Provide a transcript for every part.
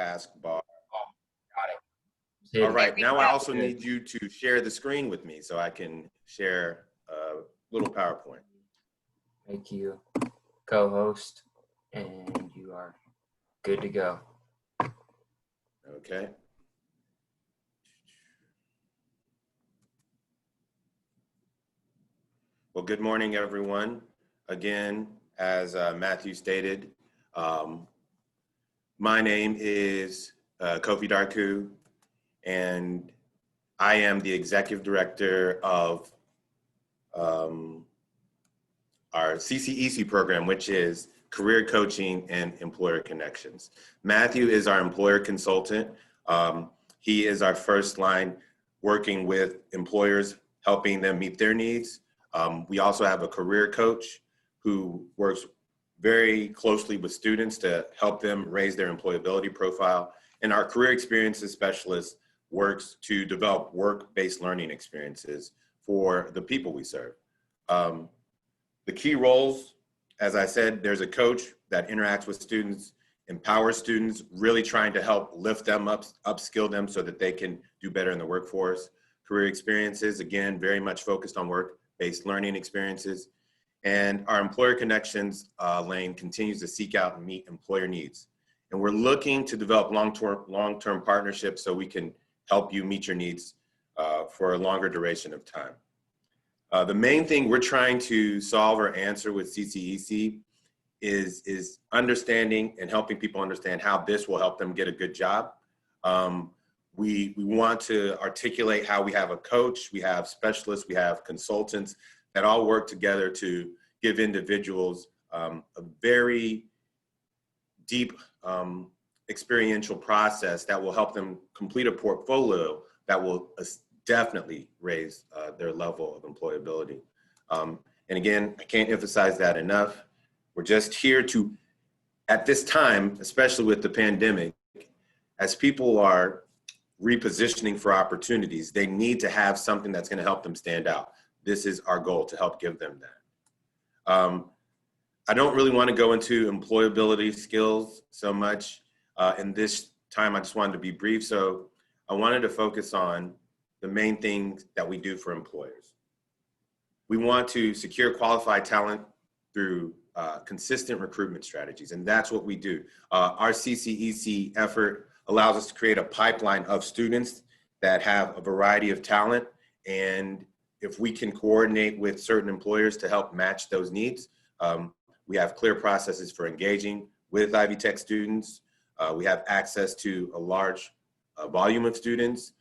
taskbar. Got it. All right, now I also Good. need you to share the screen with me so I can share a little PowerPoint. Thank you, co-host, and you are good to go. Okay. Well, good morning, everyone. Again, as Matthew stated, my name is Kofi Darku, and I am the executive director of our CCEC program, which is Career Coaching and Employer Connections. Matthew is our employer consultant. He is our first line working with employers, helping them meet their needs. We also have a career coach who works very closely with students to help them raise their employability profile. And our career experiences specialist works to develop work-based learning experiences for the people we serve. The key roles, as I said, there's a coach that interacts with students, empowers students, really trying to help lift them up, upskill them so that they can do better in the workforce. Career experiences, again, very much focused on work-based learning experiences. And our employer connections lane continues to seek out and meet employer needs. And we're looking to develop long-term partnerships so we can help you meet your needs for a longer duration of time. The main thing we're trying to solve or answer with CCEC is understanding and helping people understand how this will help them get a good job. We want to articulate how we have a coach, we have specialists, we have consultants that all work together to give individuals a very deep experiential process that will help them complete a portfolio that will definitely raise their level of employability. And again, I can't emphasize that enough. We're just here to, at this time, especially with the pandemic, as people are repositioning for opportunities, they need to have something that's going to help them stand out. This is our goal, to help give them that. I don't really want to go into employability skills so much. In this time, I just wanted to be brief. So I wanted to focus on the main things that we do for employers. We want to secure qualified talent through consistent recruitment strategies, and that's what we do. Our CCEC effort allows us to create a pipeline of students that have a variety of talent, and if we can coordinate with certain employers to help match those needs, we have clear processes for engaging with Ivy Tech students. We have access to a large volume of students.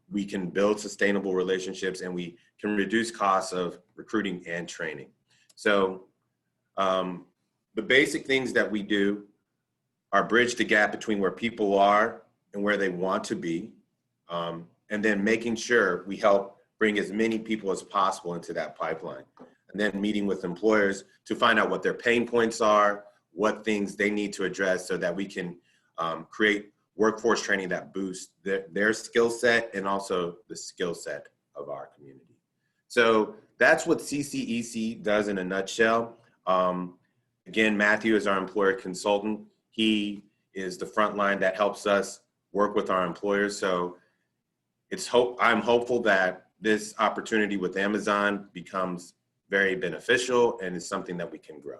We can build sustainable relationships, and we can reduce costs of recruiting and training. So the basic things that we do are bridge the gap between where people are and where they want to be, and then making sure we help bring as many people as possible into that pipeline. And then meeting with employers to find out what their pain points are, what things they need to address so that we can create workforce training that boosts their skill set and also the skill set of our community. So that's what CCEC does in a nutshell. Again, Matthew is our employer consultant. He is the front line that helps us work with our employers. So I'm hopeful that this opportunity with Amazon becomes very beneficial and is something that we can grow.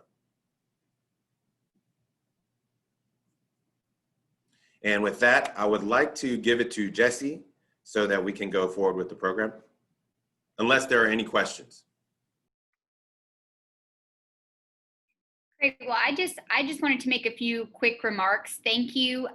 And with that, I would like to give it to Jesse so that we can go forward with the program, unless there are any questions. Great. Well, I just wanted to make a few quick remarks. Thank you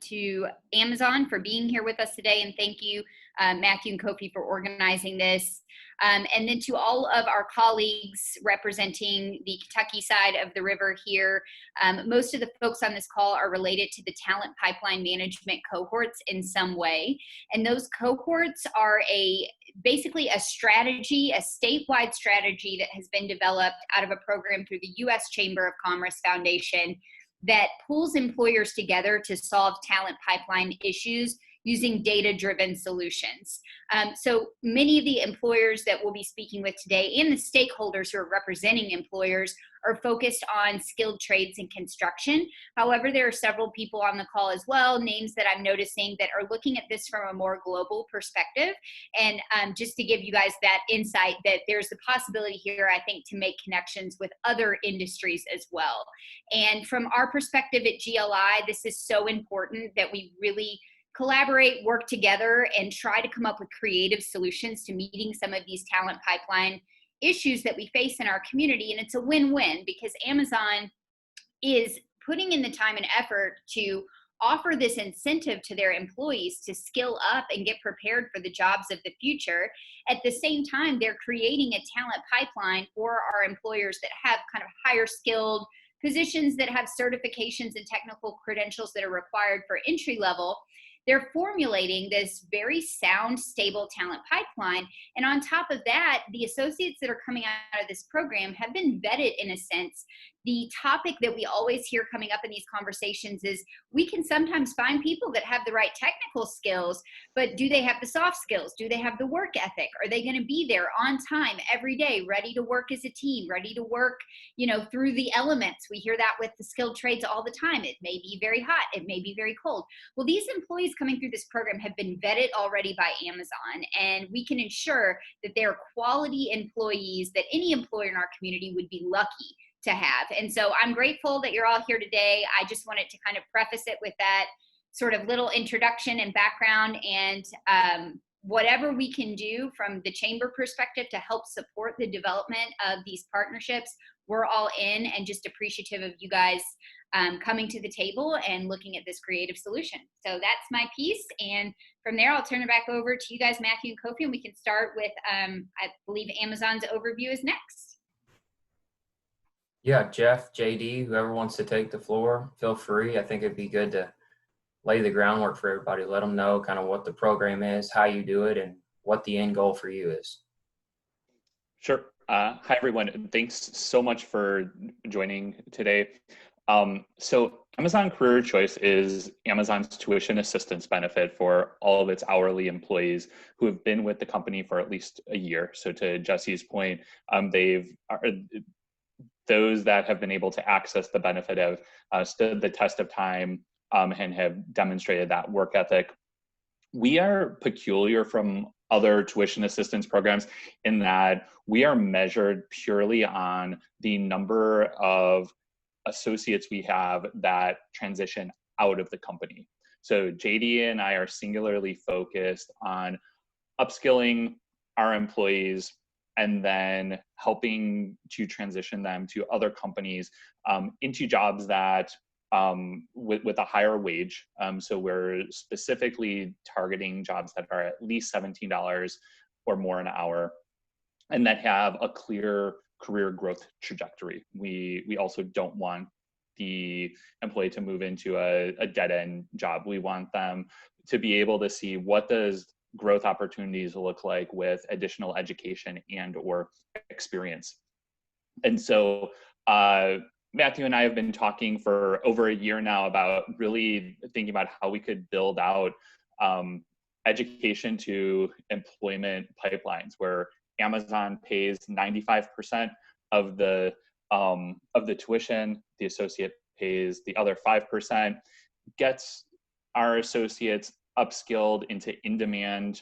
to Amazon for being here with us today, and thank you, Matthew and Kofi, for organizing this. And then to all of our colleagues representing the Kentucky side of the river here, most of the folks on this call are related to the talent pipeline management cohorts in some way. And those cohorts are basically a strategy, a statewide strategy that has been developed out of a program through the U.S. Chamber of Commerce Foundation that pulls employers together to solve talent pipeline issues using data-driven solutions. So many of the employers that we'll be speaking with today and the stakeholders who are representing employers are focused on skilled trades and construction. However, there are several people on the call as well, names that I'm noticing that are looking at this from a more global perspective. And just to give you guys that insight, that there's the possibility here, I think, to make connections with other industries as well. And from our perspective at GLI, this is so important that we really collaborate, work together, and try to come up with creative solutions to meeting some of these talent pipeline issues that we face in our community. And it's a win-win because Amazon is putting in the time and effort to offer this incentive to their employees to skill up and get prepared for the jobs of the future. At the same time, they're creating a talent pipeline for our employers that have kind of higher skilled positions, that have certifications and technical credentials that are required for entry level. They're formulating this very sound, stable talent pipeline. And on top of that, the associates that are coming out of this program have been vetted in a sense. The topic that we always hear coming up in these conversations is we can sometimes find people that have the right technical skills, but do they have the soft skills? Do they have the work ethic? Are they going to be there on time every day, ready to work as a team, ready to work, through the elements? We hear that with the skilled trades all the time. It may be very hot. It may be very cold. Well, these employees coming through this program have been vetted already by Amazon, and we can ensure that they're quality employees that any employer in our community would be lucky to have. And so I'm grateful that you're all here today. I just wanted to kind of preface it with that sort of little introduction and background, and whatever we can do from the chamber perspective to help support the development of these partnerships, we're all in, and just appreciative of you guys coming to the table and looking at this creative solution. So that's my piece. And from there, I'll turn it back over to you guys, Matthew and Kofi, and we can start with, I believe Amazon's overview is next. Yeah, Jeff, JD, whoever wants to take the floor, feel free. I think it'd be good to lay the groundwork for everybody. Let them know kind of what the program is, how you do it, and what the end goal for you is. Sure. Hi, everyone. Thanks so much for joining today. So Amazon Career Choice is Amazon's tuition assistance benefit for all of its hourly employees who have been with the company for at least a year. So to Jesse's point, those that have been able to access the benefit have stood the test of time and have demonstrated that work ethic. We are peculiar from other tuition assistance programs in that we are measured purely on the number of associates we have that transition out of the company. So JD and I are singularly focused on upskilling our employees and then helping to transition them to other companies into jobs that with a higher wage. So we're specifically targeting jobs that are at least $17 or more an hour and that have a clear career growth trajectory. We also don't want the employee to move into a dead-end job. We want them to be able to see what does growth opportunities look like with additional education and or experience. And so Matthew and I have been talking for over a year now about really thinking about how we could build out education to employment pipelines where Amazon pays 95% of the tuition, the associate pays the other 5%, gets our associates upskilled into in-demand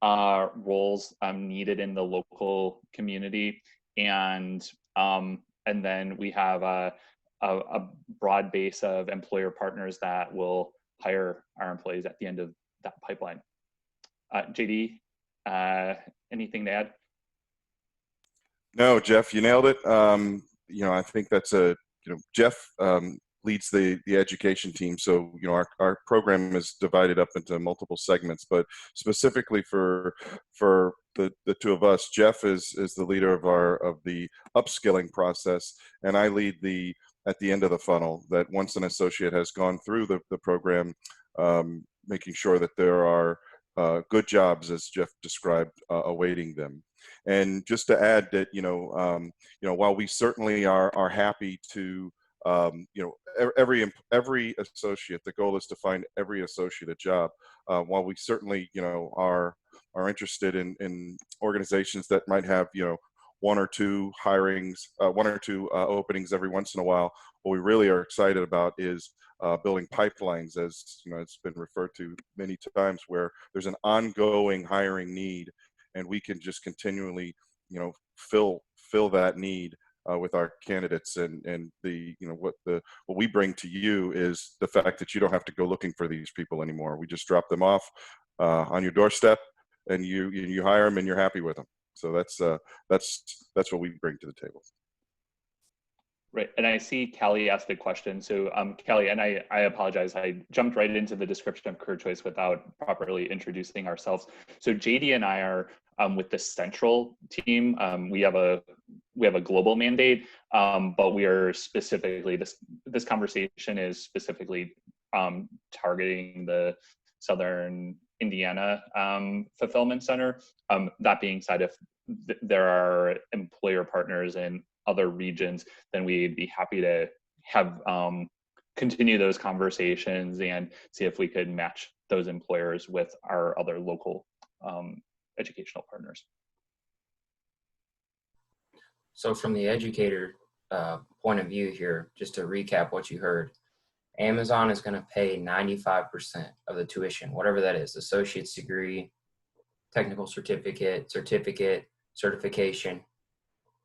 roles needed in the local community, and then we have a broad base of employer partners that will hire our employees at the end of that pipeline. JD, anything to add? No, Jeff, you nailed it. I think that's Jeff leads the education team. So, our program is divided up into multiple segments, but specifically for the two of us, Jeff is the leader of the upskilling process, and I lead at the end of the funnel, that once an associate has gone through the program, making sure that there are good jobs, as Jeff described, awaiting them. And just to add that, while we certainly are happy to, every associate, the goal is to find every associate a job. While we certainly, are interested in organizations that might have, one or two hirings, one or two openings every once in a while. What we really are excited about is building pipelines, as you know, it's been referred to many times, where there's an ongoing hiring need, and we can just continually, you know, fill that need with our candidates. And the, you know, what we bring to you is the fact that you don't have to go looking for these people anymore. We just drop them off on your doorstep, and you hire them, and you're happy with them. So that's what we bring to the table. Right, and I see Callie asked a question. So Callie, and I apologize, I jumped right into the description of Career Choice without properly introducing ourselves. So JD and I are with the central team. We have a global mandate, but we are specifically, this conversation is specifically targeting the Southern Indiana Fulfillment Center. That being said, if there are employer partners in other regions, then we'd be happy to have continue those conversations and see if we could match those employers with our other local educational partners. So from the educator point of view here, just to recap what you heard, Amazon is going to pay 95% of the tuition, whatever that is, associate's degree, technical certificate, certification.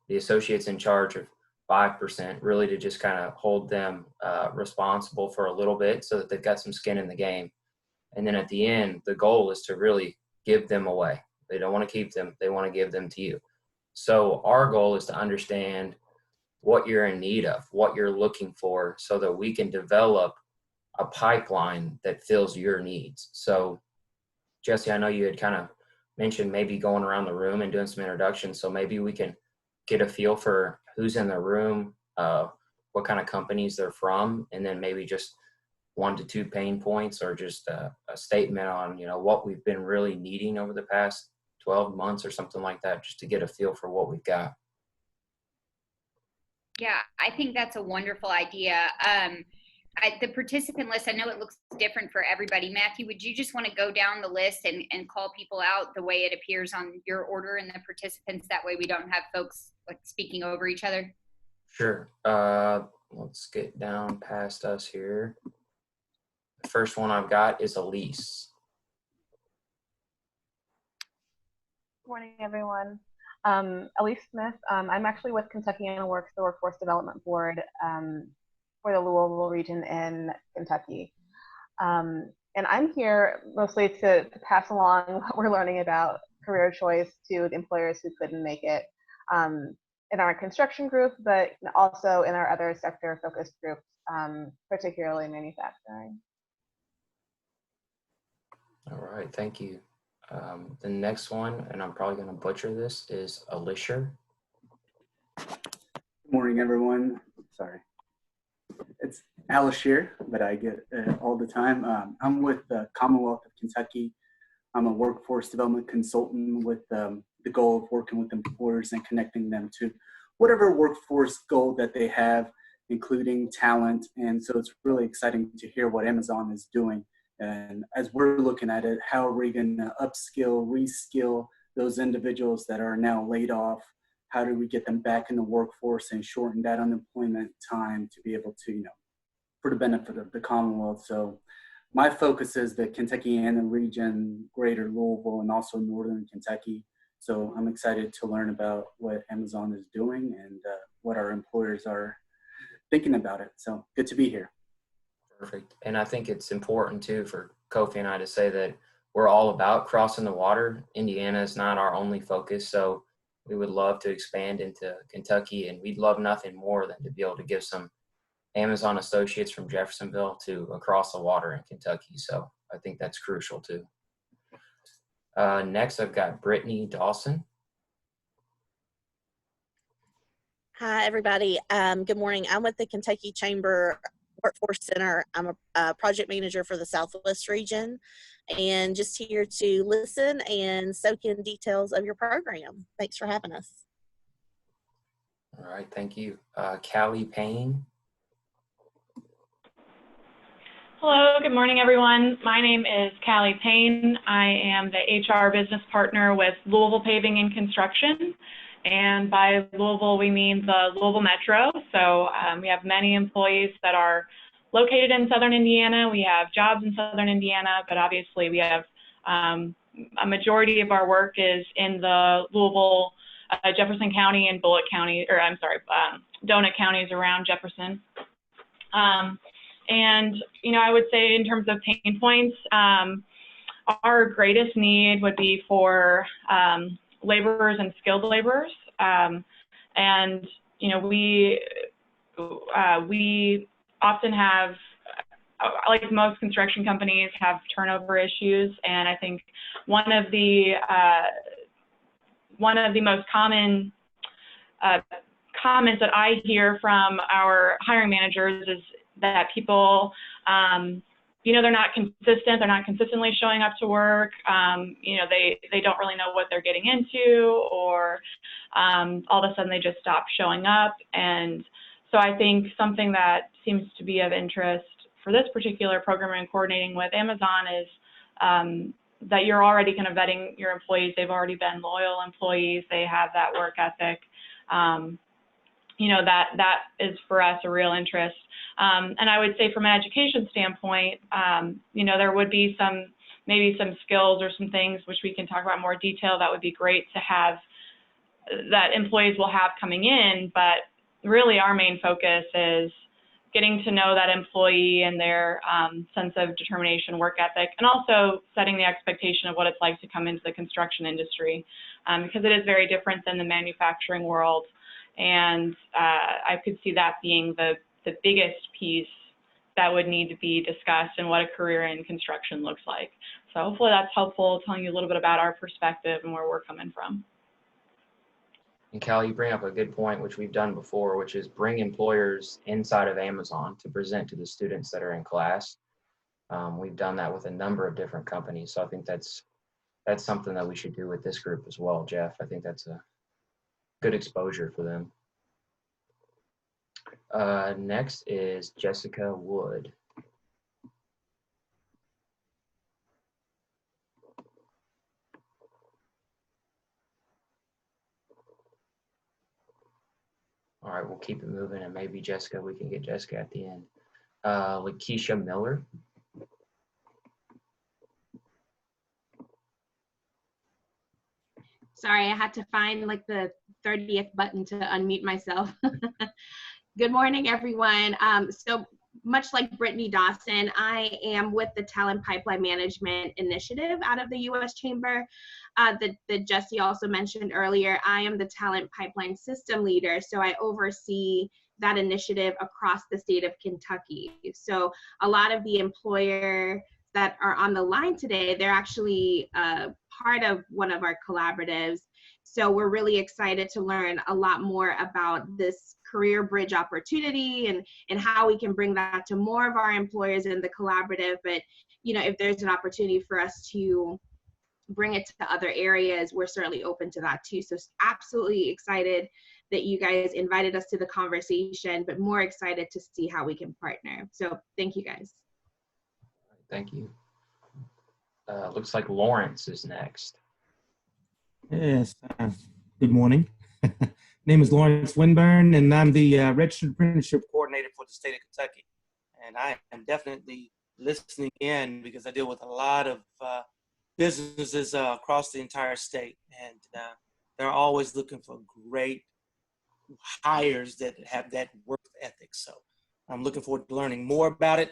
The associate's in charge of 5%, really to just kind of hold them responsible for a little bit so that they've got some skin in the game. And then at the end, the goal is to really give them away. They don't want to keep them. They want to give them to you. So our goal is to understand what you're in need of, what you're looking for, so that we can develop a pipeline that fills your needs. So Jesse, I know you had kind of mentioned maybe going around the room and doing some introductions. So maybe we can get a feel for who's in the room, what kind of companies they're from, and then maybe just 1 to 2 pain points, or just a statement on, you know, what we've been really needing over the past 12 months or something like that, just to get a feel for what we've got. Yeah, I think that's a wonderful idea. The participant list, I know it looks different for everybody. Matthew, would you just want to go down the list and call people out the way it appears on your order and the participants? That way we don't have folks like speaking over each other. Sure. Let's get down past us here. The first one I've got is Elise. Good morning, everyone. Elise Smith. I'm actually with Kentucky AnaWorks, the Workforce Development Board for the Louisville region in Kentucky. And I'm here mostly to pass along what we're learning about career choice to the employers who couldn't make it in our construction group, but also in our other sector-focused groups, particularly manufacturing. All right, thank you. The next one, and I'm probably going to butcher this, is Alicia. Good morning, everyone. Sorry. It's Alishir, but I get it all the time. I'm with the Commonwealth of Kentucky. I'm a workforce development consultant with the goal of working with employers and connecting them to whatever workforce goal that they have, including talent. And so it's really exciting to hear what Amazon is doing. And as we're looking at it, how are we going to upskill, reskill those individuals that are now laid off? How do we get them back in the workforce and shorten that unemployment time to be able to, for the benefit of the Commonwealth? So my focus is the Kentucky and the region, greater Louisville, and also northern Kentucky. So I'm excited to learn about what Amazon is doing and what our employers are thinking about it. So good to be here. Perfect. And I think it's important too for Kofi and I to say that we're all about crossing the water. Indiana is not our only focus. So we would love to expand into Kentucky, and we'd love nothing more than to be able to give some Amazon associates from Jeffersonville to across the water in Kentucky. So I think that's crucial too. Next, I've got Brittany Dawson. Hi, everybody. Good morning. I'm with the Kentucky Chamber Workforce Center. I'm a project manager for the Southwest region, and just here to listen and soak in details of your program. Thanks for having us. All right, thank you. Callie Payne. Hello, good morning, everyone. My name is Callie Payne. I am the HR business partner with Louisville Paving and Construction, And by Louisville, we mean the Louisville Metro. So we have many employees that are located in Southern Indiana. We have jobs in Southern Indiana, but obviously we have a majority of our work is in the Louisville, Jefferson County and Bullitt County, or I'm sorry, donut counties around Jefferson. And, you know, I would say in terms of pain points, our greatest need would be for laborers and skilled laborers. And, you know, we often have, like most construction companies, have turnover issues. And I think one of the most common comments that I hear from our hiring managers is that people, you know, they're not consistent. They're not consistently showing up to work. You know, they don't really know what they're getting into, or all of a sudden they just stop showing up. And so I think something that seems to be of interest for this particular program and coordinating with Amazon is that you're already kind of vetting your employees. They've already been loyal employees. They have that work ethic. You know, that is for us a real interest. And I would say from an education standpoint, you know, there would be maybe some skills or some things which we can talk about in more detail that would be great to have, that employees will have coming in. But really our main focus is getting to know that employee and their sense of determination, work ethic, and also setting the expectation of what it's like to come into the construction industry, because it is very different than the manufacturing world. And I could see that being the biggest piece that would need to be discussed and what a career in construction looks like. So hopefully that's helpful, telling you a little bit about our perspective and where we're coming from. And Cal, you bring up a good point, which we've done before, which is bring employers inside of Amazon to present to the students that are in class. We've done that with a number of different companies. So I think that's something that we should do with this group as well, Jeff. I think that's a good exposure for them. Next is Jessica Wood. All right, we'll keep it moving, and maybe Jessica, we can get Jessica at the end. Lakeisha Miller. Sorry, I had to find like the 30th button to unmute myself. Good morning, everyone. So much like Brittany Dawson, I am with the Talent Pipeline Management Initiative out of the U.S. Chamber that Jesse also mentioned earlier. I am the Talent Pipeline System Leader, so I oversee that initiative across the state of Kentucky. So a lot of the employer that are on the line today, they're actually part of one of our collaboratives. So we're really excited to learn a lot more about this career bridge opportunity and how we can bring that to more of our employers in the collaborative. But, you know, if there's an opportunity for us to bring it to other areas, we're certainly open to that too. So absolutely excited that you guys invited us to the conversation, but more excited to see how we can partner. So thank you guys. Thank you. Looks like Lawrence is next. Yes, good morning. Name is Lawrence Winburn, and I'm the Registered Apprenticeship Coordinator for the state of Kentucky. And I am definitely listening in because I deal with a lot of businesses across the entire state, and they're always looking for great hires that have that work ethic. So I'm looking forward to learning more about it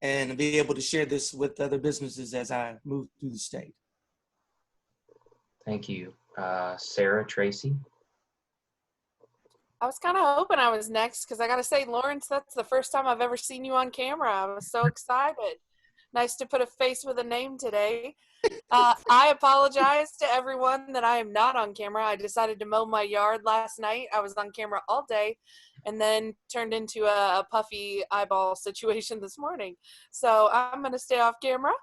and be able to share this with other businesses as I move through the state. Thank you. Sarah Tracy. I was kind of hoping I was next because I got to say, Lawrence, that's the first time I've ever seen you on camera. I was so excited. Nice to put a face with a name today. I apologize to everyone that I am not on camera. I decided to mow my yard last night. I was on camera all day and then turned into a puffy eyeball situation this morning. So I'm going to stay off camera.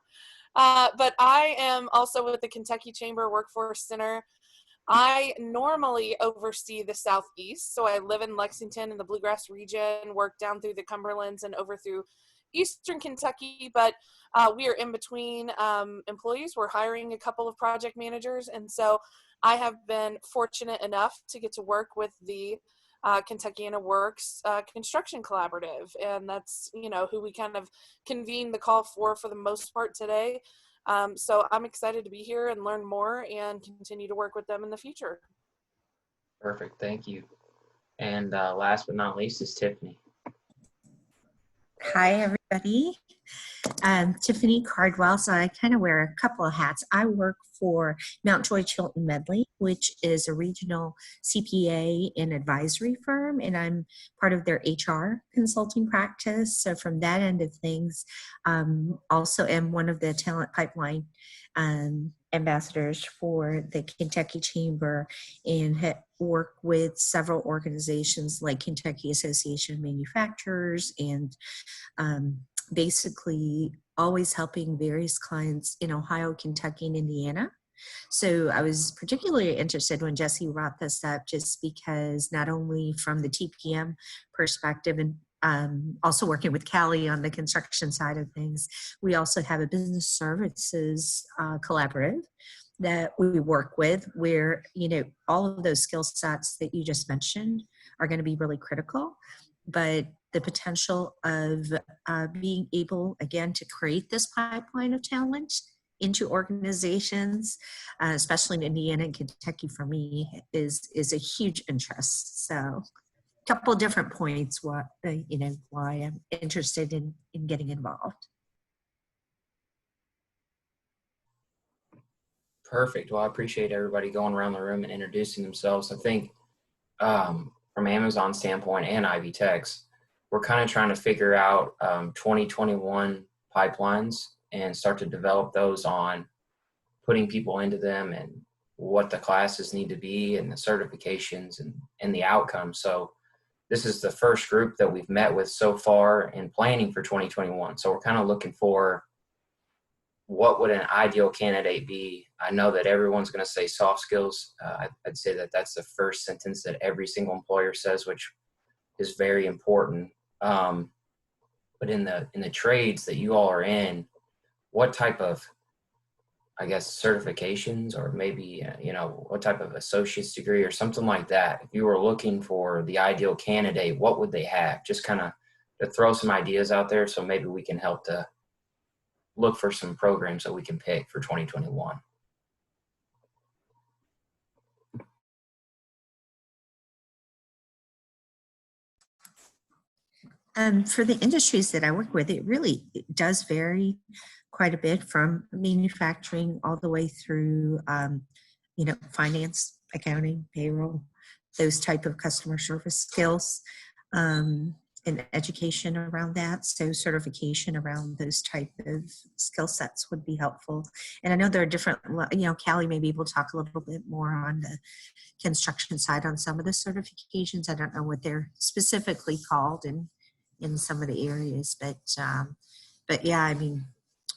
But I am also with the Kentucky Chamber Workforce Center. I normally oversee the Southeast, so I live in Lexington in the Bluegrass region, work down through the Cumberlands and over through Eastern Kentucky, but we are in between employees. We're hiring a couple of project managers, and so I have been fortunate enough to get to work with the Kentuckiana Works Construction Collaborative, and that's, you know, who we kind of convened the call for the most part today. So I'm excited to be here and learn more and continue to work with them in the future. Perfect. Thank you. And last but not least is Tiffany. Hi, everybody. Tiffany Cardwell. So I kind of wear a couple of hats. I work for Mount Joy Chilton Medley, which is a regional CPA and advisory firm, and I'm part of their HR consulting practice. So from that end of things, also am one of the talent pipeline ambassadors for the Kentucky Chamber, and work with several organizations like Kentucky Association of Manufacturers, and basically always helping various clients in Ohio, Kentucky, and Indiana. So I was particularly interested when Jesse brought this up, just because not only from the TPM perspective and also working with Callie on the construction side of things, we also have a business services collaborative that we work with, where, you know, all of those skill sets that you just mentioned are going to be really critical. But the potential of being able, again, to create this pipeline of talent into organizations, especially in Indiana and Kentucky, for me, is a huge interest. So a couple different points why I'm interested in getting involved. Perfect. Well, I appreciate everybody going around the room and introducing themselves. I think from Amazon standpoint and Ivy Tech's, we're kind of trying to figure out 2021 pipelines and start to develop those on putting people into them and what the classes need to be and the certifications and the outcomes. So this is the first group that we've met with so far in planning for 2021. So we're kind of looking for what would an ideal candidate be. I know that everyone's going to say soft skills. I'd say that that's the first sentence that every single employer says, which is very important. But in the trades that you all are in, what type of, I guess, certifications, or maybe, what type of associate's degree or something like that, if you were looking for the ideal candidate, what would they have? Just kind of to throw some ideas out there, so maybe we can help to look for some programs that we can pick for 2021. For the industries that I work with, it does vary quite a bit, from manufacturing all the way through, finance, accounting, payroll, those type of customer service skills, and education around that. So certification around those type of skill sets would be helpful. And I know there are different, Callie may be able to talk a little bit more on the construction side on some of the certifications. I don't know what they're specifically called in some of the areas, but yeah, I mean,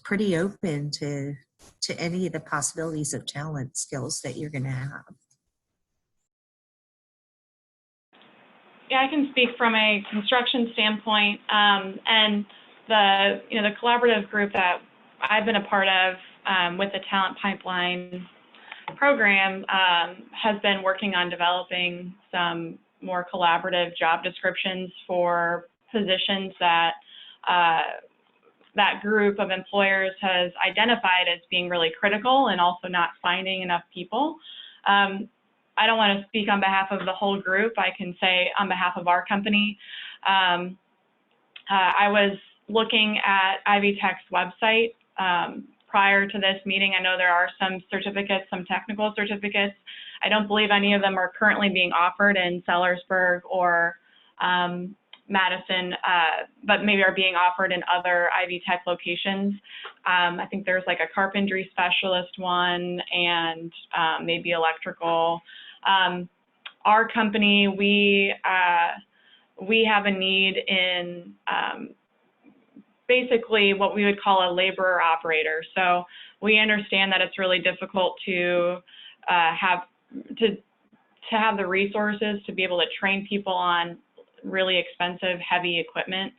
pretty open to any of the possibilities of talent skills that you're going to have. Yeah, I can speak from a construction standpoint, and the collaborative group that I've been a part of with the Talent Pipeline program has been working on developing some more collaborative job descriptions for positions that that group of employers has identified as being really critical and also not finding enough people. I don't want to speak on behalf of the whole group. I can say on behalf of our company, I was looking at Ivy Tech's website prior to this meeting. I know there are some certificates, some technical certificates. I don't believe any of them are currently being offered in Sellersburg or Madison, but maybe are being offered in other Ivy Tech locations. I think there's like a carpentry specialist one, and maybe electrical. Our company, we have a need in basically what we would call a laborer operator. So we understand that it's really difficult to have the resources to be able to train people on really expensive, heavy equipment.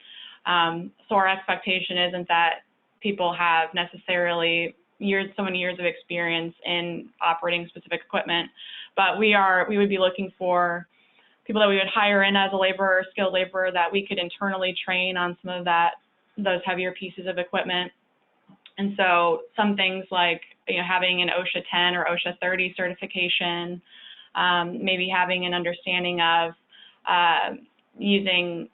So our expectation isn't that people have necessarily so many years of experience in operating specific equipment. But we would be looking for people that we would hire in as a laborer, skilled laborer, that we could internally train on some of those heavier pieces of equipment. And so some things like, having an OSHA 10 or OSHA 30 certification, maybe having an understanding of using,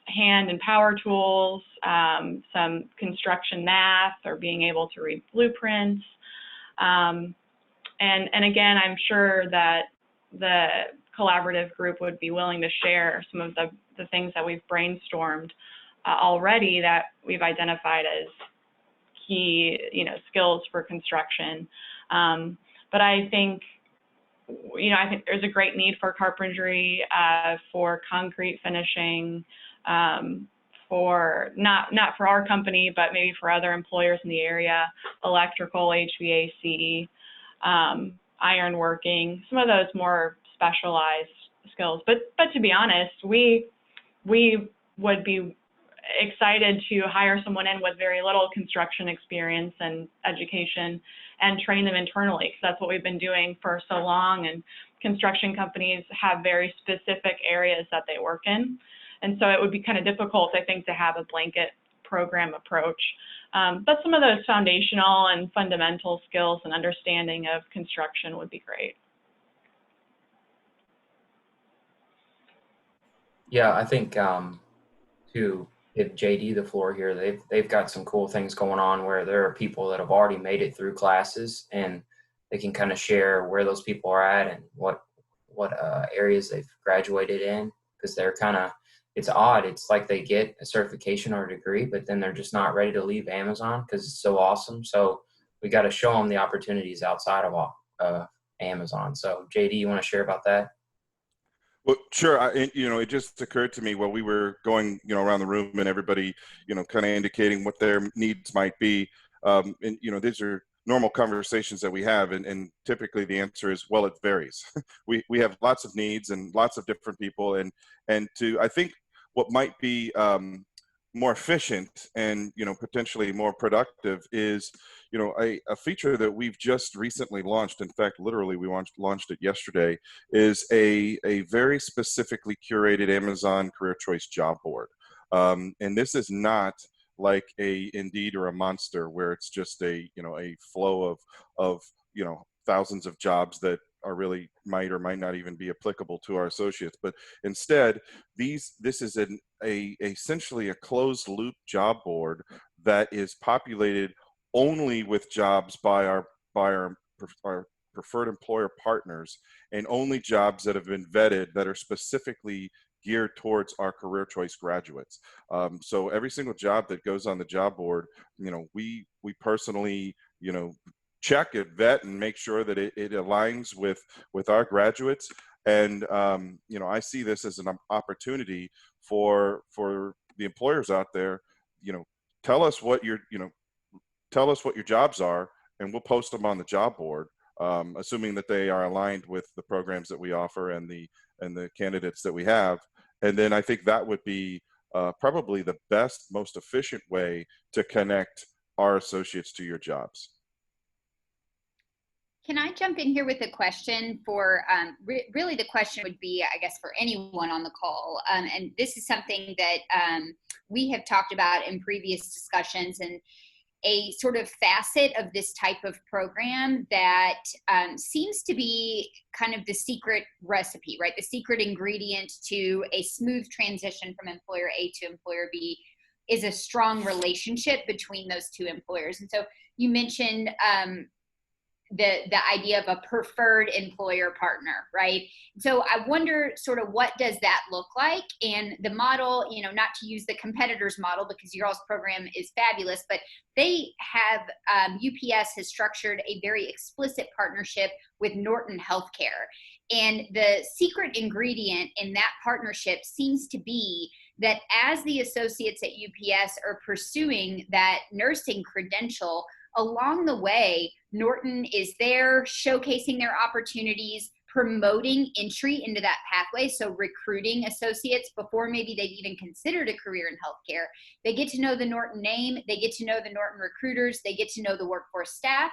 hand and power tools, some construction math, or being able to read blueprints. And again, I'm sure that the collaborative group would be willing to share some of the things that we've brainstormed already that we've identified as key, skills for construction. But I think there's a great need for carpentry, for concrete finishing, for not for our company, but maybe for other employers in the area, electrical, HVAC, ironworking, some of those more specialized skills. But to be honest, we would be excited to hire someone in with very little construction experience and education and train them internally, because that's what we've been doing for so long. And construction companies have very specific areas that they work in. And so it would be kind of difficult, I think, to have a blanket program approach. But some of those foundational and fundamental skills and understanding of construction would be great. Yeah, I think to give JD the floor here, they've got some cool things going on where there are people that have already made it through classes, and they can kind of share where those people are at and what areas they've graduated in, because they're it's odd. It's like they get a certification or a degree, but then they're just not ready to leave Amazon because it's so awesome. So we got to show them the opportunities outside of Amazon. So JD, you want to share about that? Well, sure. It just occurred to me while we were going, around the room, and everybody, kind of indicating what their needs might be. And, these are normal conversations that we have. And typically the answer is, well, it varies. we have lots of needs and lots of different people. And I think what might be more efficient and, potentially more productive is, a feature that we've just recently launched. In fact, literally we launched it yesterday, is a very specifically curated Amazon Career Choice job board. And this is not like a Indeed or a Monster, where it's just a flow of thousands of jobs that are really might or might not even be applicable to our associates. But instead, this is essentially a closed loop job board that is populated only with jobs by our preferred employer partners, and only jobs that have been vetted that are specifically geared towards our Career Choice graduates. So every single job that goes on the job board, we personally, check it, vet, and make sure that it aligns with our graduates. And I see this as an opportunity for the employers out there. Tell us what your jobs are, and we'll post them on the job board, assuming that they are aligned with the programs that we offer and the candidates that we have. And then I think that would be probably the best, most efficient way to connect our associates to your jobs. Can I jump in here with a question for, really the question would be, I guess, for anyone on the call. And this is something that we have talked about in previous discussions, and a sort of facet of this type of program that seems to be kind of the secret recipe, right? The secret ingredient to a smooth transition from employer A to employer B is a strong relationship between those two employers. And so you mentioned the idea of a preferred employer partner, right? So I wonder sort of what does that look like? And the model, not to use the competitor's model because your all's program is fabulous, but they have, UPS has structured a very explicit partnership with Norton Healthcare. And the secret ingredient in that partnership seems to be that as the associates at UPS are pursuing that nursing credential, along the way, Norton is there showcasing their opportunities, promoting entry into that pathway. So recruiting associates before maybe they've even considered a career in healthcare. They get to know the Norton name. They get to know the Norton recruiters. They get to know the workforce staff.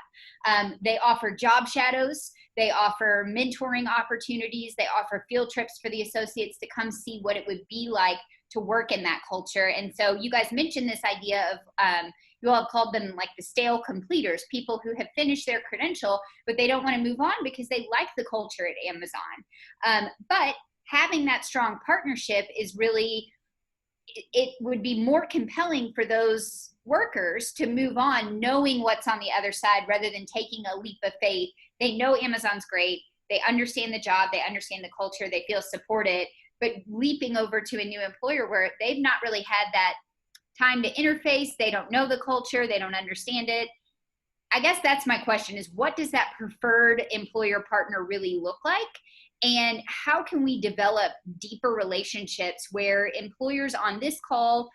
They offer job shadows. They offer mentoring opportunities. They offer field trips for the associates to come see what it would be like to work in that culture. And so you guys mentioned this idea of, you all called them like the stale completers, people who have finished their credential, but they don't want to move on because they like the culture at Amazon. But having that strong partnership is really, it would be more compelling for those workers to move on knowing what's on the other side rather than taking a leap of faith. They know Amazon's great. They understand the job. They understand the culture. They feel supported. But leaping over to a new employer where they've not really had that time to interface, they don't know the culture, they don't understand it. I guess that's my question, is what does that preferred employer partner really look like? And how can we develop deeper relationships where employers on this call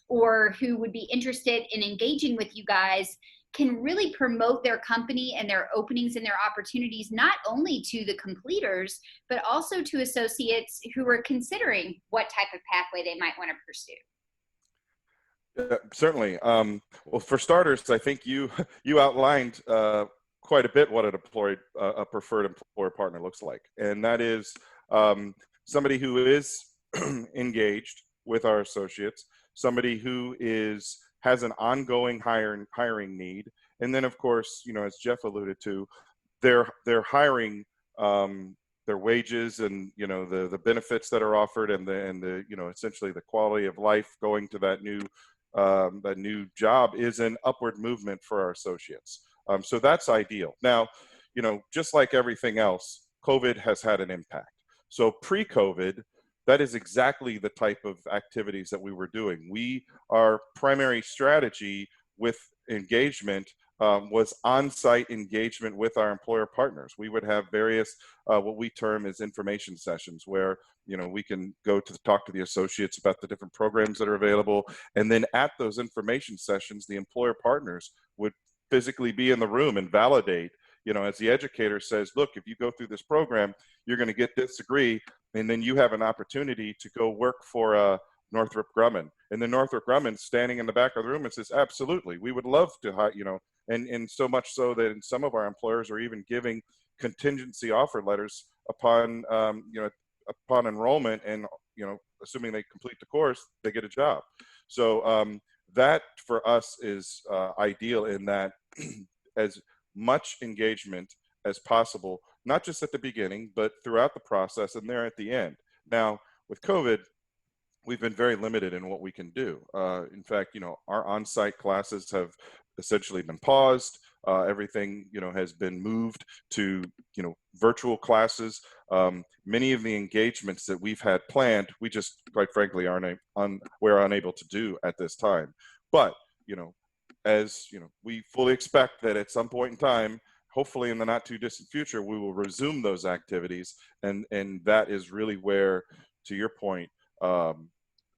or who would be interested in engaging with you guys can really promote their company and their openings and their opportunities, not only to the completers, but also to associates who are considering what type of pathway they might want to pursue? Certainly. Well, for starters, I think you outlined quite a bit what a preferred employer partner looks like, and that is somebody who is engaged with our associates, somebody who has an ongoing hiring need, and then of course, as Jeff alluded to, they're hiring their wages and the benefits that are offered and the essentially the quality of life going to that new job is an upward movement for our associates. So that's ideal. Now, just like everything else, COVID has had an impact. So pre-COVID, that is exactly the type of activities that we were doing. Our primary strategy with engagement was on-site engagement with our employer partners. We would have various, what we term as information sessions, where we can go to talk to the associates about the different programs that are available. And then at those information sessions, the employer partners would physically be in the room and validate, as the educator says, look, if you go through this program, you're going to get this degree, and then you have an opportunity to go work for Northrop Grumman. And then Northrop Grumman standing in the back of the room and says, absolutely, we would love to hire, and so much so that in some of our employers are even giving contingency offer letters upon, upon enrollment, and assuming they complete the course, they get a job. So that for us is ideal in that as much engagement as possible, not just at the beginning, but throughout the process and there at the end. Now, with COVID, we've been very limited in what we can do. In fact, our on-site classes have essentially been paused. Everything, has been moved to, virtual classes. Many of the engagements that we've had planned, we just, quite frankly, we're unable to do at this time. But, we fully expect that at some point in time, hopefully in the not too distant future, we will resume those activities. And that is really where, to your point,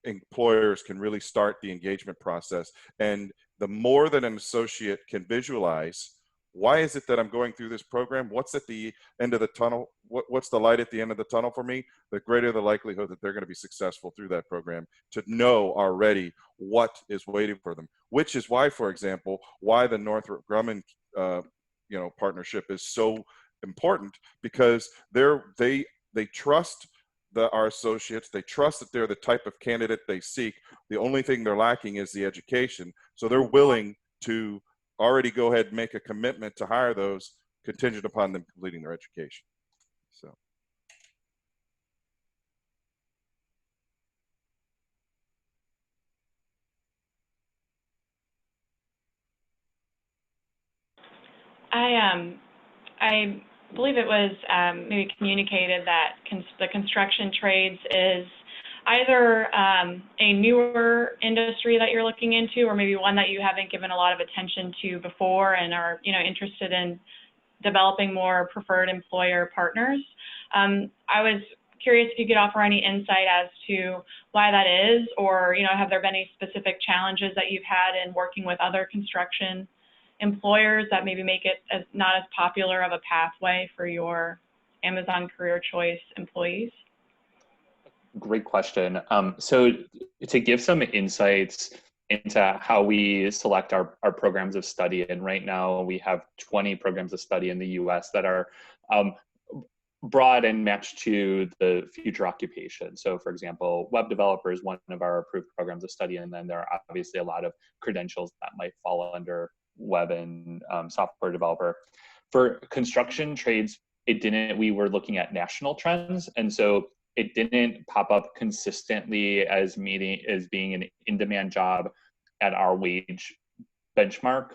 employers can really start the engagement process. And the more that an associate can visualize, why is it that I'm going through this program? What's at the end of the tunnel? What's the light at the end of the tunnel for me? The greater the likelihood that they're going to be successful through that program, to know already what is waiting for them. Which is why, for example, why the Northrop Grumman partnership is so important, because they trust our associates. They trust that they're the type of candidate they seek. The only thing they're lacking is the education. So they're willing to already go ahead and make a commitment to hire those contingent upon them completing their education. So. I believe it was maybe communicated that the construction trades is either a newer industry that you're looking into, or maybe one that you haven't given a lot of attention to before and are interested in developing more preferred employer partners. I was curious if you could offer any insight as to why that is, or have there been any specific challenges that you've had in working with other construction employers that maybe make it not as popular of a pathway for your Amazon Career Choice employees? Great question. So to give some insights into how we select our programs of study, and right now we have 20 programs of study in the US that are broad and matched to the future occupation. So for example, web developer is one of our approved programs of study, and then there are obviously a lot of credentials that might fall under web and software developer. For construction trades, we were looking at national trends, and so it didn't pop up consistently as being an in-demand job at our wage benchmark.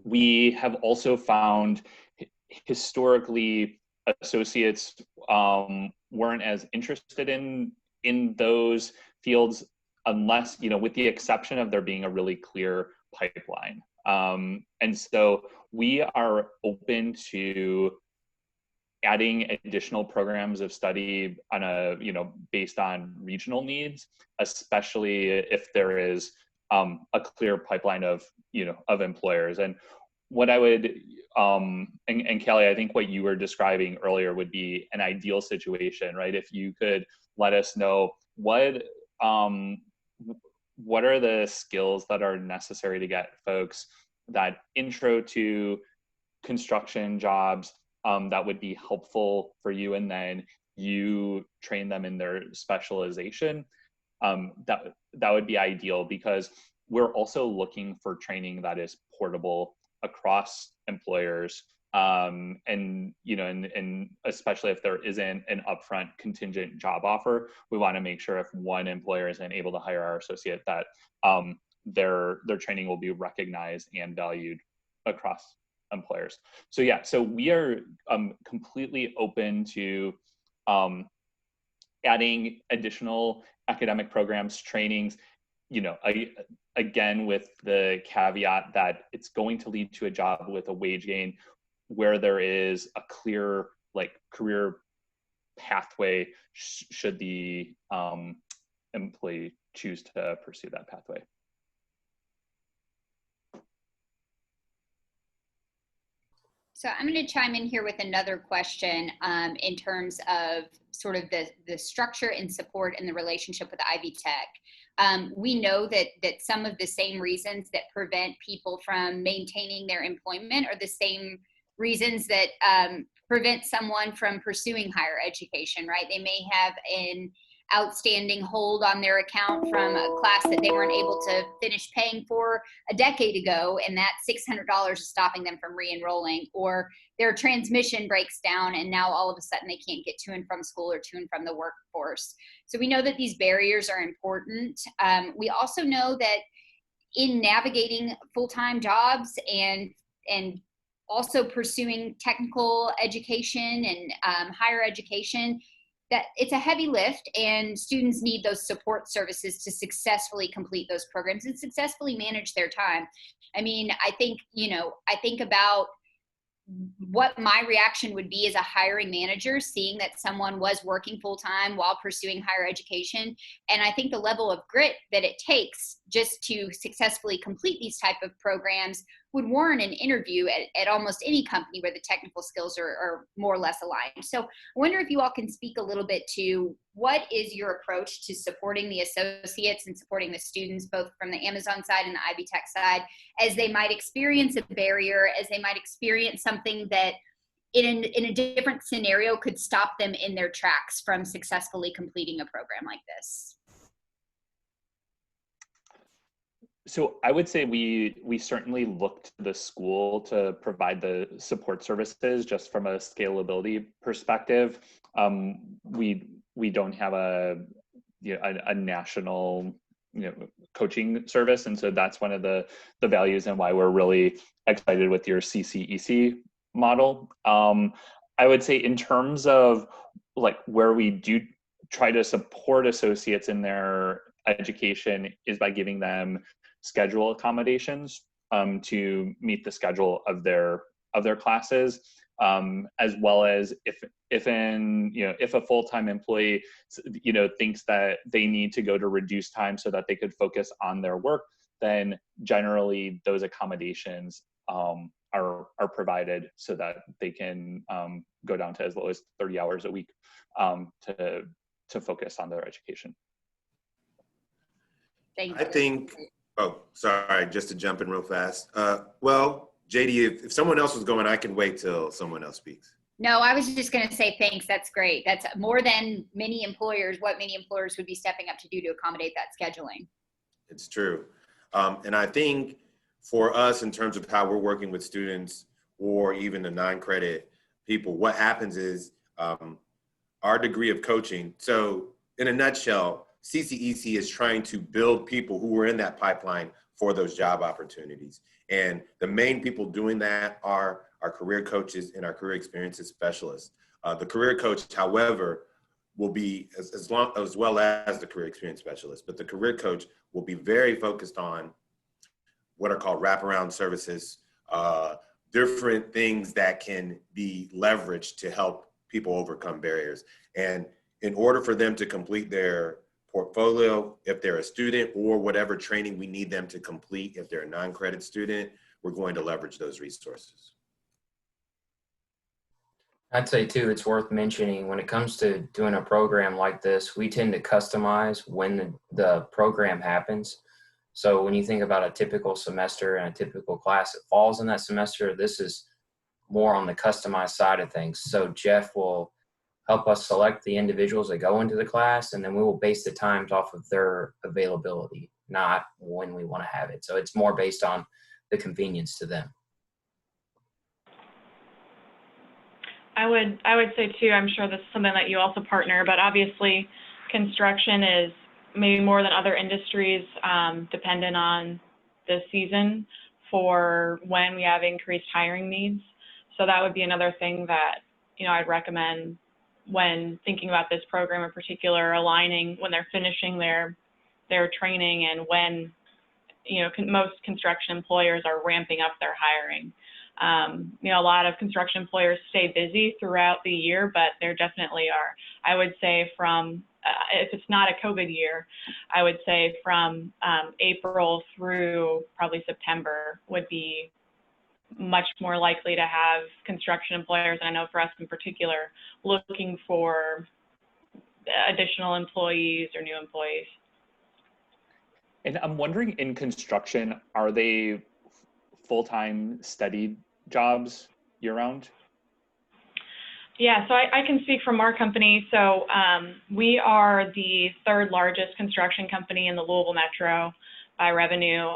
We have also found historically associates weren't as interested in those fields unless, with the exception of there being a really clear pipeline. And so we are open to adding additional programs of study on based on regional needs, especially if there is a clear pipeline of employers. And what I would, and Kelly, I think what you were describing earlier would be an ideal situation, right? If you could let us know what are the skills that are necessary to get folks that intro to construction jobs that would be helpful for you, and then you train them in their specialization, that would be ideal, because we're also looking for training that is portable across employers, and especially if there isn't an upfront contingent job offer, we want to make sure if one employer isn't able to hire our associate that their training will be recognized and valued across employers. So yeah, so we are completely open to adding additional academic programs, trainings, again, with the caveat that it's going to lead to a job with a wage gain where there is a clear career pathway should the employee choose to pursue that pathway. So I'm going to chime in here with another question in terms of sort of the structure and support and the relationship with Ivy Tech. We know that some of the same reasons that prevent people from maintaining their employment are the same reasons that prevent someone from pursuing higher education, right? They may have an outstanding hold on their account from a class that they weren't able to finish paying for a decade ago, and that $600 is stopping them from re-enrolling, or their transmission breaks down and now all of a sudden they can't get to and from school or to and from the workforce. So we know that these barriers are important. We also know that in navigating full-time jobs and also pursuing technical education and higher education, that it's a heavy lift, and students need those support services to successfully complete those programs and successfully manage their time. I mean, I think about what my reaction would be as a hiring manager, seeing that someone was working full-time while pursuing higher education. And I think the level of grit that it takes just to successfully complete these type of programs would warrant an interview at almost any company where the technical skills are more or less aligned. So I wonder if you all can speak a little bit to what is your approach to supporting the associates and supporting the students, both from the Amazon side and the Ivy Tech side, as they might experience a barrier, as they might experience something that in a different scenario could stop them in their tracks from successfully completing a program like this. So I would say we certainly look to the school to provide the support services just from a scalability perspective. We don't have a national coaching service, and so that's one of the values and why we're really excited with your CCEC model. I would say in terms of where we do try to support associates in their education is by giving them schedule accommodations to meet the schedule of their classes, as well as if a full-time employee thinks that they need to go to reduced time so that they could focus on their work, then generally those accommodations are provided so that they can go down to as low as 30 hours a week to focus on their education. Thank I you. think, oh, sorry, just to jump in real fast. Well, JD, if someone else was going, I can wait till someone else speaks. No, I was just going to say thanks. That's great. That's more than many employers, what many employers would be stepping up to do to accommodate that scheduling. It's true. And I think for us, in terms of how we're working with students or even the non-credit people, what happens is our degree of coaching. So in a nutshell, CCEC is trying to build people who are in that pipeline for those job opportunities. And the main people doing that are our career coaches and our career experiences specialists. The career coach, however, will be as well as the career experience specialist, but the career coach will be very focused on what are called wraparound services, different things that can be leveraged to help people overcome barriers. And in order for them to complete their portfolio, if they're a student, or whatever training we need them to complete, if they're a non-credit student, we're going to leverage those resources. I'd say too, it's worth mentioning when it comes to doing a program like this, we tend to customize when the program happens. So when you think about a typical semester and a typical class that falls in that semester, this is more on the customized side of things. So Jeff will help us select the individuals that go into the class, and then we will base the times off of their availability, not when we want to have it. So it's more based on the convenience to them. I would say too, I'm sure this is something that you also partner, but obviously construction is maybe more than other industries dependent on the season for when we have increased hiring needs. So that would be another thing that, I'd recommend when thinking about this program in particular, aligning when they're finishing their training and when, most construction employers are ramping up their hiring. A lot of construction employers stay busy throughout the year, but there definitely are, I would say from, if it's not a COVID year, I would say from April through probably September would be much more likely to have construction employers, and I know for us in particular, looking for additional employees or new employees. And I'm wondering, in construction, are they full-time steady jobs year-round? Yeah, so I can speak from our company. So we are the third largest construction company in the Louisville Metro by revenue,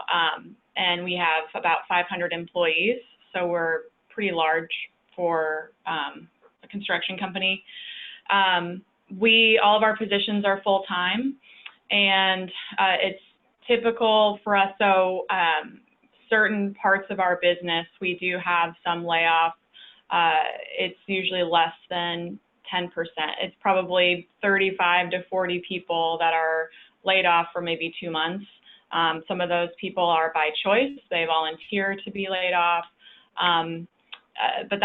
and we have about 500 employees. So we're pretty large for a construction company. All of our positions are full-time, and it's typical for us. So certain parts of our business, we do have some layoff. It's usually less than 10%. It's probably 35 to 40 people that are laid off for maybe 2 months. Some of those people are by choice. They volunteer to be laid off. But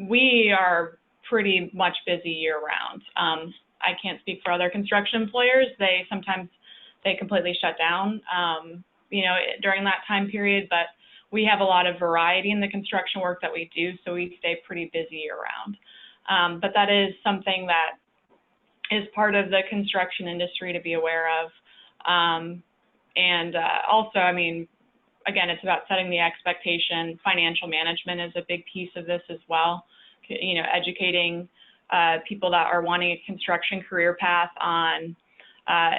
we are pretty much busy year round. I can't speak for other construction employers. Sometimes they completely shut down, during that time period, but we have a lot of variety in the construction work that we do, so we stay pretty busy year round. But that is something that is part of the construction industry to be aware of. Also, again, it's about setting the expectation. Financial management is a big piece of this as well. Educating people that are wanting a construction career path on,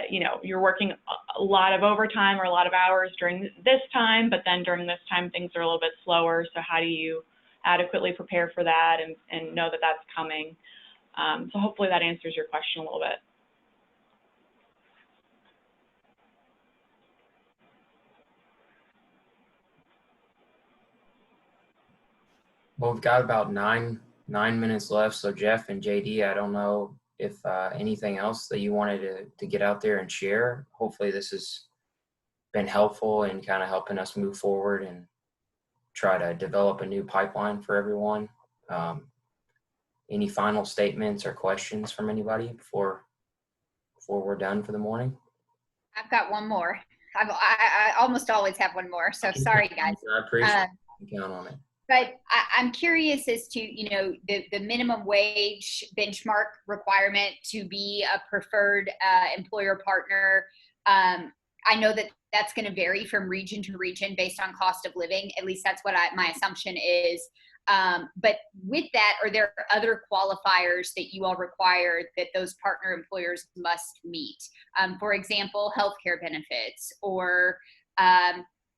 you're working a lot of overtime or a lot of hours during this time, but then during this time, things are a little bit slower. So how do you adequately prepare for that and know that that's coming? So hopefully that answers your question a little bit. Well, we've got about nine minutes left. So Jeff and JD, I don't know if anything else that you wanted to get out there and share. Hopefully this has been helpful in kind of helping us move forward and try to develop a new pipeline for everyone. Any final statements or questions from anybody before we're done for the morning? I've got one more. I almost always have one more, so sorry guys. I appreciate you. Count on it. But I'm curious as to, the minimum wage benchmark requirement to be a preferred employer partner. I know that that's going to vary from region to region based on cost of living. At least that's what my assumption is. But with that, are there other qualifiers that you all require that those partner employers must meet? For example, healthcare benefits, or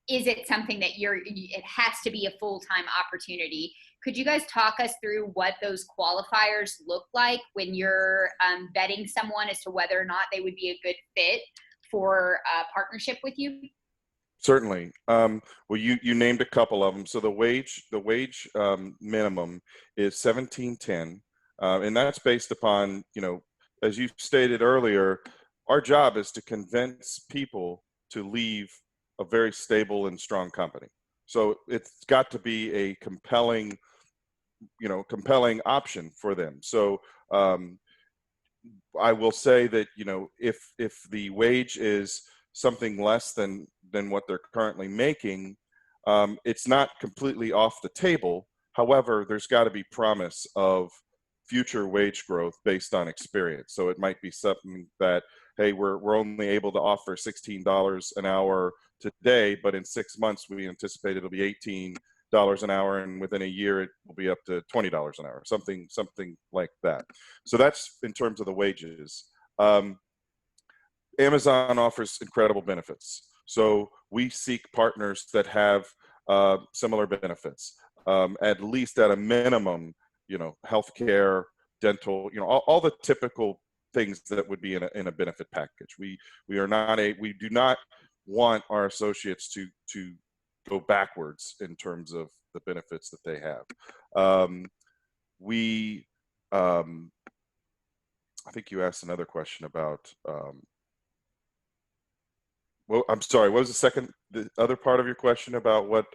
is it something that it has to be a full-time opportunity? Could you guys talk us through what those qualifiers look like when you're vetting someone as to whether or not they would be a good fit for a partnership with you? Certainly. Well, you named a couple of them. So the wage minimum is $17.10, and that's based upon, as you stated earlier, our job is to convince people to leave a very stable and strong company. So it's got to be a compelling option for them. So I will say that, if the wage is something less than what they're currently making, it's not completely off the table. However, there's got to be promise of future wage growth based on experience. So it might be something that, hey, we're only able to offer $16 an hour today, but in 6 months we anticipate it'll be $18 an hour, and within a year it will be up to $20 an hour, something like that. So that's in terms of the wages. Amazon offers incredible benefits. So we seek partners that have similar benefits, at least at a minimum, healthcare, dental, all the typical things that would be in a benefit package. We do not want our associates to go backwards in terms of the benefits that they have. I think you asked another question about, well, I'm sorry, what was the other part of your question about what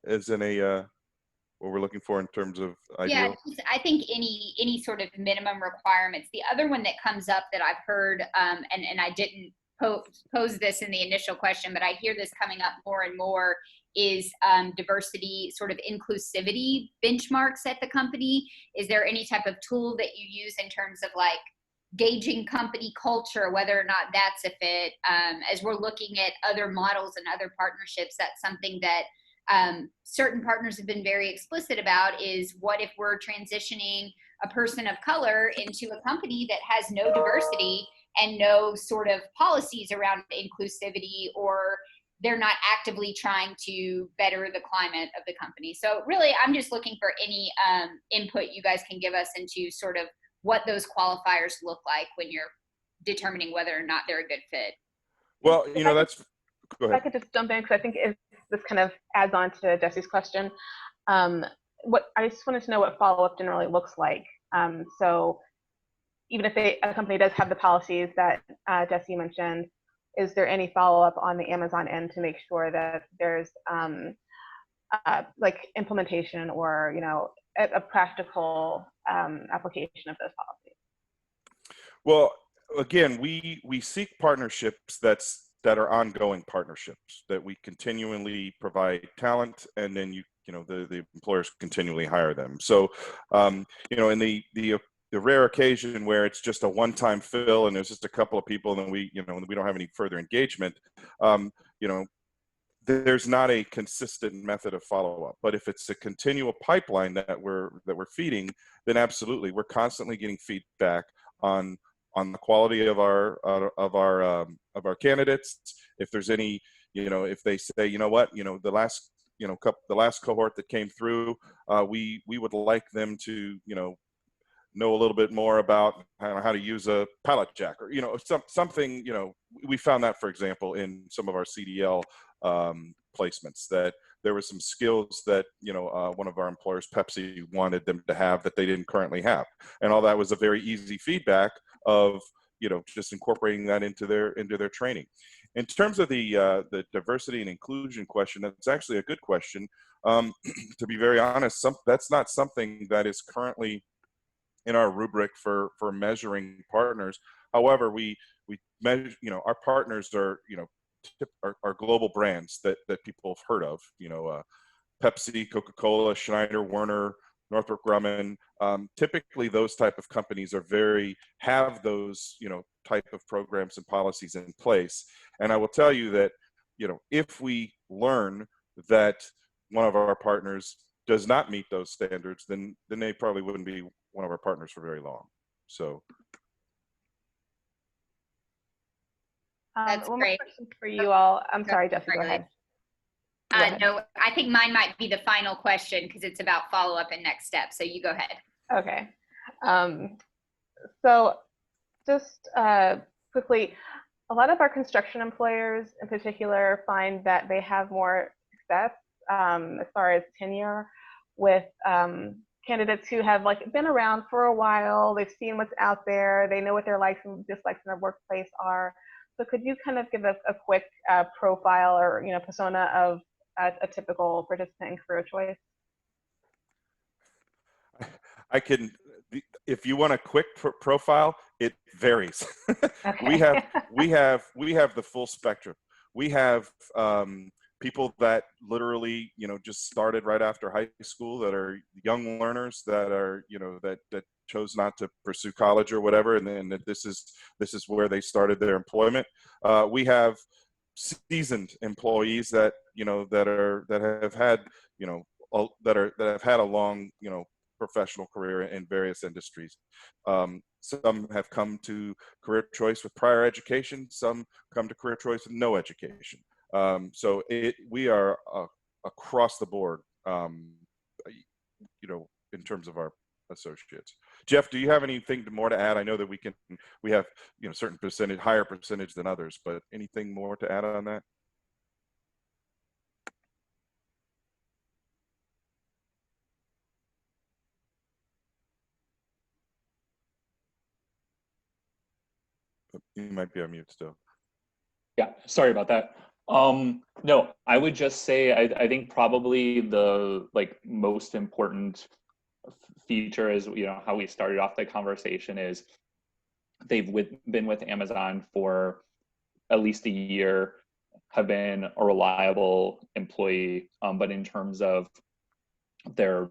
is in what we're looking for in terms of ideal? Yeah, I think any sort of minimum requirements. The other one that comes up that I've heard, and I didn't pose this in the initial question, but I hear this coming up more and more, is diversity, sort of inclusivity benchmarks at the company. Is there any type of tool that you use in terms of like gauging company culture, whether or not that's a fit? As we're looking at other models and other partnerships, that's something that certain partners have been very explicit about, is what if we're transitioning a person of color into a company that has no diversity and no sort of policies around inclusivity, or they're not actively trying to better the climate of the company. So really, I'm just looking for any input you guys can give us into sort of what those qualifiers look like when you're determining whether or not they're a good fit. Well, go ahead. If I could just jump in, because I think this kind of adds on to Jesse's question. I just wanted to know what follow-up generally looks like. So even if a company does have the policies that Jesse mentioned, is there any follow-up on the Amazon end to make sure that there's like implementation or a practical application of those policies? Well, again, we seek partnerships that are ongoing partnerships, that we continually provide talent, and then the employers continually hire them. So in the rare occasion where it's just a one-time fill and there's just a couple of people and then we don't have any further engagement, there's not a consistent method of follow-up. But if it's a continual pipeline that we're feeding, then absolutely, we're constantly getting feedback on the quality of our candidates. If there's any, if they say, the last cohort that came through, we would like them to, know a little bit more about how to use a pallet jack, or something. We found that, for example, in some of our CDL placements, that there were some skills that one of our employers, Pepsi, wanted them to have that they didn't currently have, and all that was a very easy feedback of just incorporating that into their training. In terms of the diversity and inclusion question, that's actually a good question. To be very honest, that's not something that is currently in our rubric for measuring partners. However, we measure, our partners are global brands that people have heard of, Pepsi, Coca-Cola, Schneider, Werner, Northrop Grumman. Typically, those type of companies have those, type of programs and policies in place. And I will tell you that, if we learn that one of our partners does not meet those standards, then they probably wouldn't be one of our partners for very long. So. That's one great. more question for you all. I'm Go sorry, Jesse, go ahead. ahead. No, I think mine might be the final question because it's about follow-up and next steps. So you go ahead. Okay. So just quickly, a lot of our construction employers in particular find that they have more success as far as tenure with candidates who have been around for a while. They've seen what's out there. They know what their likes and dislikes in their workplace are. So could you kind of give us a quick profile or persona of a typical participant in career choice? I can, if you want a quick profile, it varies. Okay. we have the full spectrum. We have people that literally, just started right after high school, that are young learners, that are, that chose not to pursue college or whatever, and then this is where they started their employment. We have seasoned employees that have had a long professional career in various industries. Some have come to career choice with prior education. Some come to career choice with no education. So we are across the board, in terms of our associates. Jeff, do you have anything more to add? I know that we have certain percentage, higher percentage than others, but anything more to add on that? You might be on mute still. Yeah, sorry about that. No, I would just say I think probably the most important feature is how we started off the conversation is they've been with Amazon for at least a year, have been a reliable employee, but in terms of their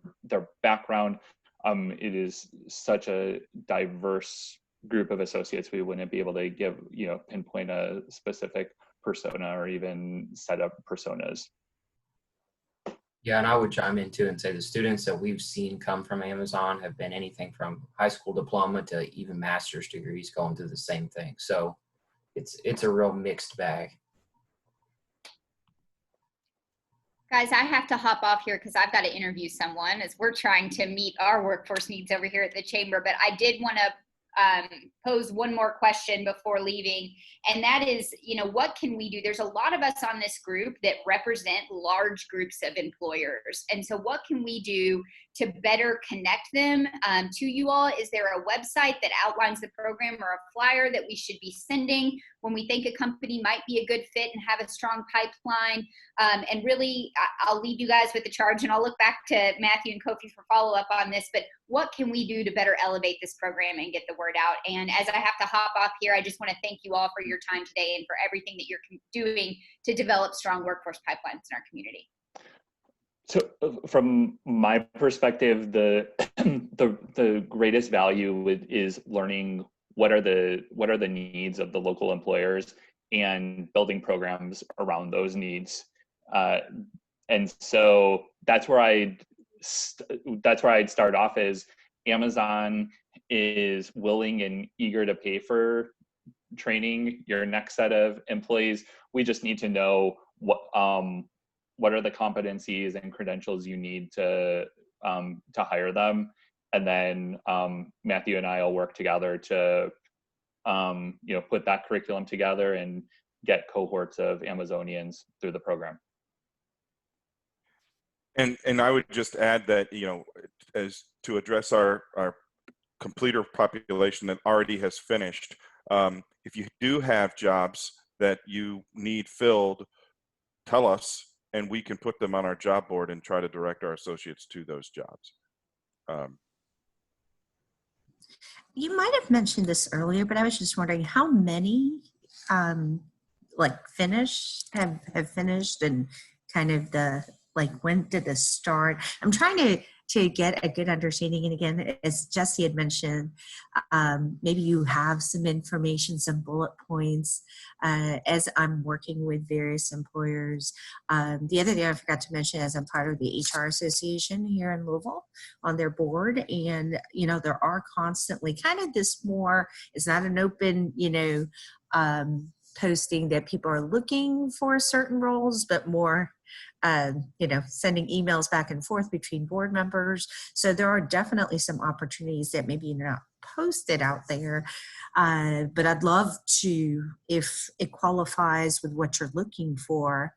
background, it is such a diverse group of associates, we wouldn't be able to pinpoint a specific persona or even set up personas. Yeah, and I would chime in too and say the students that we've seen come from Amazon have been anything from high school diploma to even master's degrees going through the same thing. So it's a real mixed bag. Guys, I have to hop off here because I've got to interview someone as we're trying to meet our workforce needs over here at the chamber. But I did want to pose one more question before leaving, and that is, what can we do? There's a lot of us on this group that represent large groups of employers, and so what can we do to better connect them to you all? Is there a website that outlines the program or a flyer that we should be sending when we think a company might be a good fit and have a strong pipeline? And really, I'll leave you guys with the charge, and I'll look back to Matthew and Kofi for follow-up on this, but what can we do to better elevate this program and get the word out? And as I have to hop off here, I just want to thank you all for your time today and for everything that you're doing to develop strong workforce pipelines in our community. So from my perspective, the greatest value is learning what are the needs of the local employers and building programs around those needs. And so that's where I'd start off. Is Amazon is willing and eager to pay for training your next set of employees. We just need to know what are the competencies and credentials you need to hire them, and then Matthew and I will work together to put that curriculum together and get cohorts of Amazonians through the program. And I would just add that, as to address our completer population that already has finished, if you do have jobs that you need filled, tell us, and we can put them on our job board and try to direct our associates to those jobs. You might have mentioned this earlier, but I was just wondering how many have finished and kind of the like when did this start? I'm trying to get a good understanding. And again, as Jesse had mentioned, maybe you have some information, some bullet points as I'm working with various employers. The other thing I forgot to mention is I'm part of the HR Association here in Louisville on their board. And, you know, there are constantly kind of this more, it's not an open, you know, posting that people are looking for certain roles, but more you know, sending emails back and forth between board members. So there are definitely some opportunities that maybe you're not posted out there. But I'd love to, if it qualifies with what you're looking for,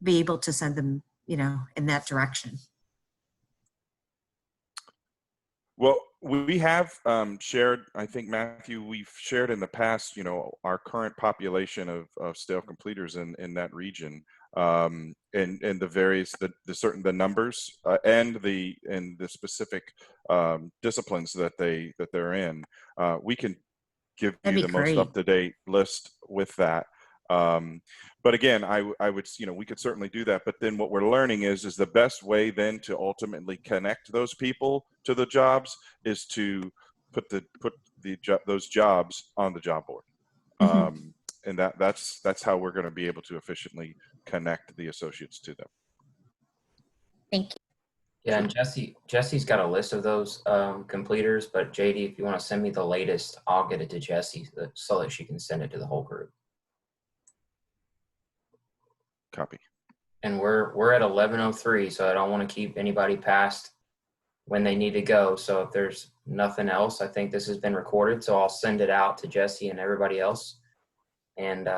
be able to send them, you know, in that direction. Well, we have shared, I think, Matthew, we've shared in the past, you know, our current population of STAIL completers in that region, and the various, the numbers and the specific disciplines that they're in. We can give you the most up-to-date list with that. But again, I would, you know, we could certainly do that. But then what we're learning is the best way then to ultimately connect those people to the jobs is to put those jobs on the job board. And that's how we're going to be able to efficiently connect the associates to them. Thank you. Yeah, and Jesse's got a list of those completers, but JD, if you want to send me the latest, I'll get it to Jessie so that she can send it to the whole group. Copy. And we're at 11:03, so I don't want to keep anybody past when they need to go. So if there's nothing else, I think this has been recorded, so I'll send it out to Jesse and everybody else. And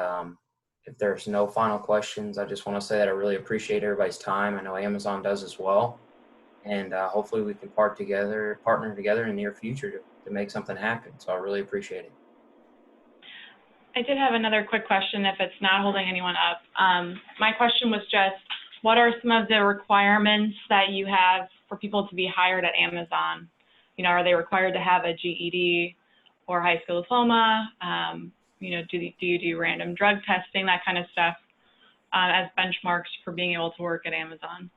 if there's no final questions, I just want to say that I really appreciate everybody's time. I know Amazon does as well. And hopefully we can partner together in the near future to make something happen. So I really appreciate it. I did have another quick question if it's not holding anyone up. My question was just, what are some of the requirements that you have for people to be hired at Amazon? You know, are they required to have a GED or high school diploma? You know, do you do random drug testing, that kind of stuff, as benchmarks for being able to work at Amazon?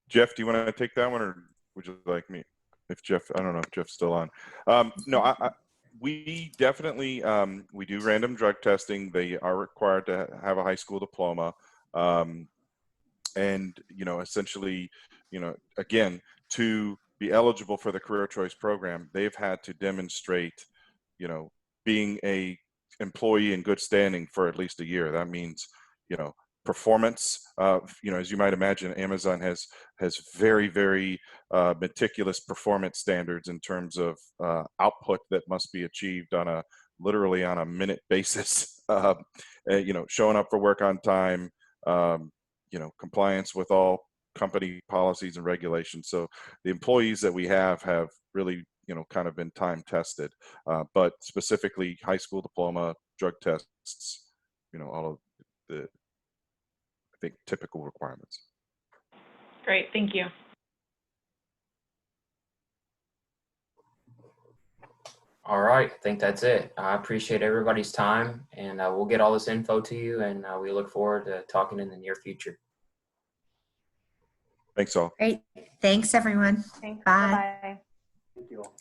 Jeff, do you want to take that one, or would you like me? If Jeff, I don't know if Jeff's still on. No, we definitely, we do random drug testing. They are required to have a high school diploma. And, you know, essentially, you know, again, to be eligible for the Career Choice program, they've had to demonstrate, you know, being a employee in good standing for at least a year. That means, you know, performance. You know, as you might imagine, Amazon has very, very meticulous performance standards in terms of output that must be achieved on literally on a minute basis. You know, showing up for work on time, you know, compliance with all company policies and regulations. So the employees that we have really, you know, kind of been time tested, but specifically high school diploma, drug tests, you know, all of the, I think, typical requirements. Great, thank you. All right, I think that's it. I appreciate everybody's time, and we'll get all this info to you, and we look forward to talking in the near future. Thanks all. Great. Thanks, everyone. Thanks. Bye. Bye-bye. Thank you all.